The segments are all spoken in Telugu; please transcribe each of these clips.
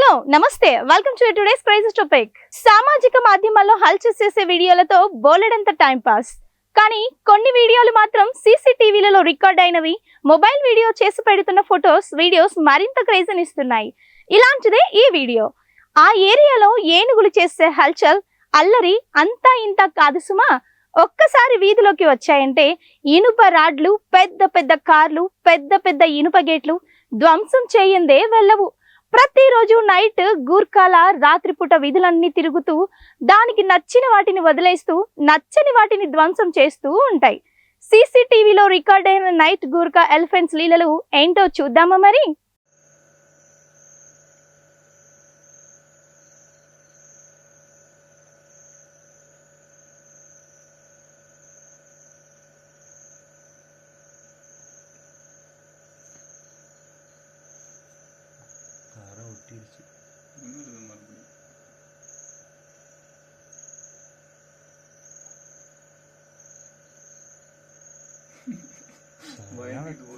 హలో నమస్తే welcome to today's crisis topic. సామాజిక మాధ్యమాల్లో హల్చల్ చేసే వీడియోలతో బోలెడంత టైం పాస్. కానీ కొన్ని వీడియోలు మాత్రం సీసీటీవీలలో రికార్డ్ అయినవి, మొబైల్ వీడియో చేసి పెడుతున్న ఫొటోస్ వీడియోస్ మరింత క్రేజీనిస్తున్నాయి. ఇలాంటిదే ఈ వీడియో. ఆ ఏరియాలో ఏనుగులు చేసే హల్చల్ అల్లరి అంతా ఇంత కాదు సుమా. ఒక్కసారి వీధిలోకి వచ్చాయంటే ఇనుప రాడ్లు, పెద్ద పెద్ద కార్లు, పెద్ద పెద్ద ఇనుప గేట్లు ధ్వంసం చేయందే వెళ్ళవు. ప్రతిరోజు నైట్ గూర్ఖాల రాత్రిపూట వీధులన్నీ తిరుగుతూ దానికి నచ్చిన వాటిని వదిలేస్తూ నచ్చని వాటిని ధ్వంసం చేస్తూ ఉంటాయి. సీసీటీవీలో రికార్డ్ అయిన నైట్ గూర్ఖా ఎలిఫెంట్స్ లీలలు ఏంటో చూద్దామా మరి.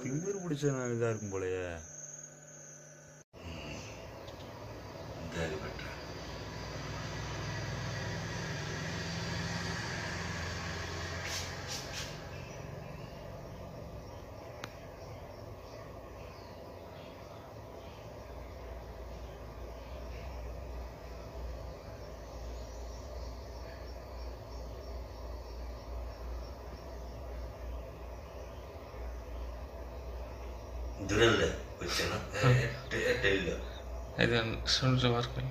திமிரு பிடிச்ச இதா இருக்கும் போலயே. దురల్ల వచ్చాను టెల్లో అది సుండ్ర వరకు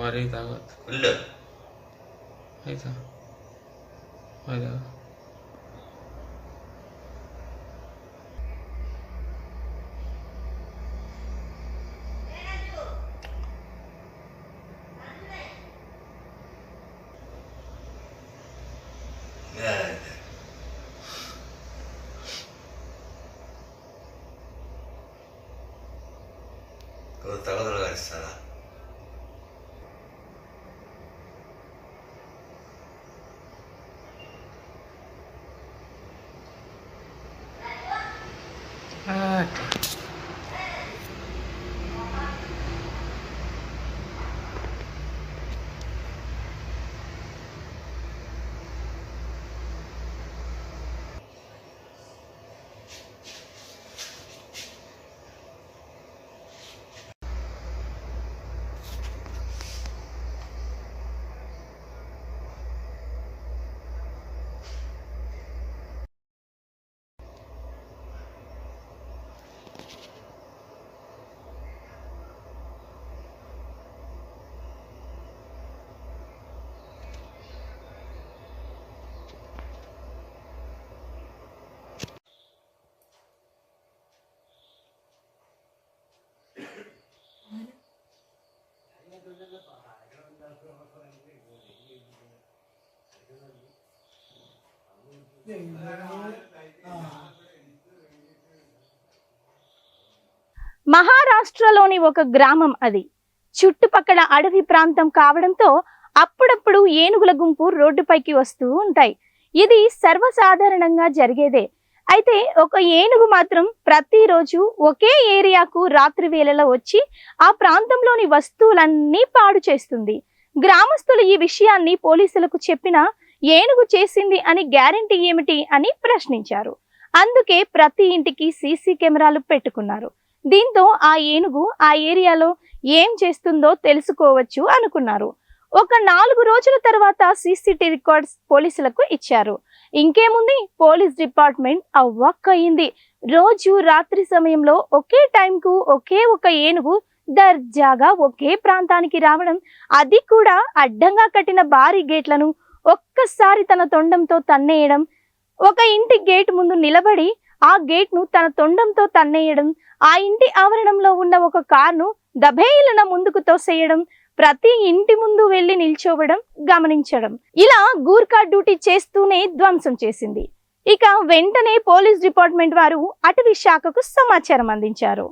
వరి తాగొద్దు ಇಲ್ಲ ಆಯ್ತಾ ಆಯ್ತಾ తగదలుగా ఇస్తారా? మహారాష్ట్రలోని ఒక గ్రామం అది. చుట్టుపక్కల అడవి ప్రాంతం కావడంతో అప్పుడప్పుడు ఏనుగుల గుంపు రోడ్డుపైకి వస్తూ ఉంటాయి. ఇది సర్వసాధారణంగా జరిగేదే. అయితే ఒక ఏనుగు మాత్రం ప్రతిరోజు ఒకే ఏరియాకు రాత్రి వేళలో వచ్చి ఆ ప్రాంతంలోని వస్తువులన్నీ పాడు చేస్తుంది. గ్రామస్తులు ఈ విషయాన్ని పోలీసులకు చెప్పినా ఏనుగు చేసింది అని గ్యారెంటీ ఏమిటి అని ప్రశ్నించారు. అందుకే ప్రతి ఇంటికి సీసీ కెమెరాలు పెట్టుకున్నారు. దీంతో ఆ ఏనుగు ఆ ఏరియాలో ఏం చేస్తుందో తెలుసుకోవచ్చు అనుకున్నారు. ఒక 4 రోజుల తర్వాత సీసీటీవీ రికార్డ్స్ పోలీసులకు ఇచ్చారు. ఇంకేముంది, పోలీస్ డిపార్ట్మెంట్ అవ్వక్కయింది. రోజు రాత్రి సమయంలో ఒకే టైంకు ఒకే ఒక ఏనుగు దర్జాగా ఒకే ప్రాంతానికి రావడం, అది కూడా అడ్డంగా కట్టిన భారీ గేట్లను ఒక్కసారి తన తొండంతో తన్నేయడం, ఒక ఇంటి గేట్ ముందు నిలబడి ఆ గేట్ను తన తొండంతో తన్నేయడం, ఆ ఇంటి ఆవరణంలో ఉన్న ఒక కార్ను దభేలున ముందుకు తోసేయడం, ప్రతి ఇంటి ముందు వెళ్లి నిల్చోవడం గమనించడం, ఇలా గూర్ఖా డ్యూటీ చేస్తూనే ధ్వంసం చేసింది. ఇక వెంటనే పోలీస్ డిపార్ట్మెంట్ వారు అటవీ శాఖకు సమాచారం అందించారు.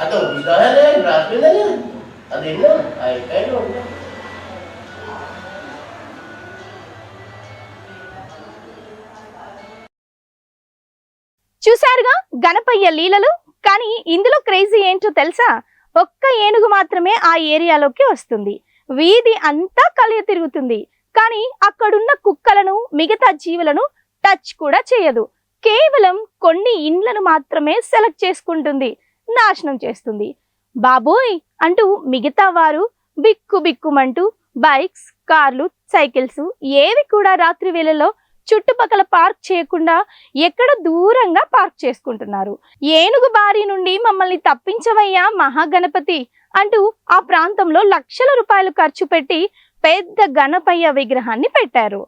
ಅದು ವಿಧಾನ ರಾತ್ರಿನಲ್ಲಿ ಅದಿನ್ನು ಆಯ್ತು ಉಂಟು. చూశారుగా గణపయ్య లీలలు. కానీ ఇందులో క్రేజీ ఏంటో తెలుసా? ఒక్క ఏనుగు మాత్రమే ఆ ఏరియాలోకి వస్తుంది. వీధి అంతా కలియ తిరుగుతుంది. కానీ అక్కడున్న కుక్కలను, మిగతా జీవులను టచ్ కూడా చేయదు. కేవలం కొన్ని ఇండ్లను మాత్రమే సెలెక్ట్ చేసుకుంటుంది, నాశనం చేస్తుంది. బాబోయ్ అంటూ మిగతా వారు బిక్కు బిక్కుమంటూ బైక్స్, కార్లు, సైకిల్స్ ఏవి కూడా రాత్రి వేళల్లో చుట్టుపక్కల పార్క్ చేయకుండా ఎక్కడ దూరంగా పార్క్ చేసుకుంటున్నారు. ఏనుగు బారి నుండి మమ్మల్ని తప్పించవయ్యా మహాగణపతి అంటూ ఆ ప్రాంతంలో లక్షల రూపాయలు ఖర్చు పెట్టి పెద్ద గణపయ్య విగ్రహాన్ని పెట్టారు.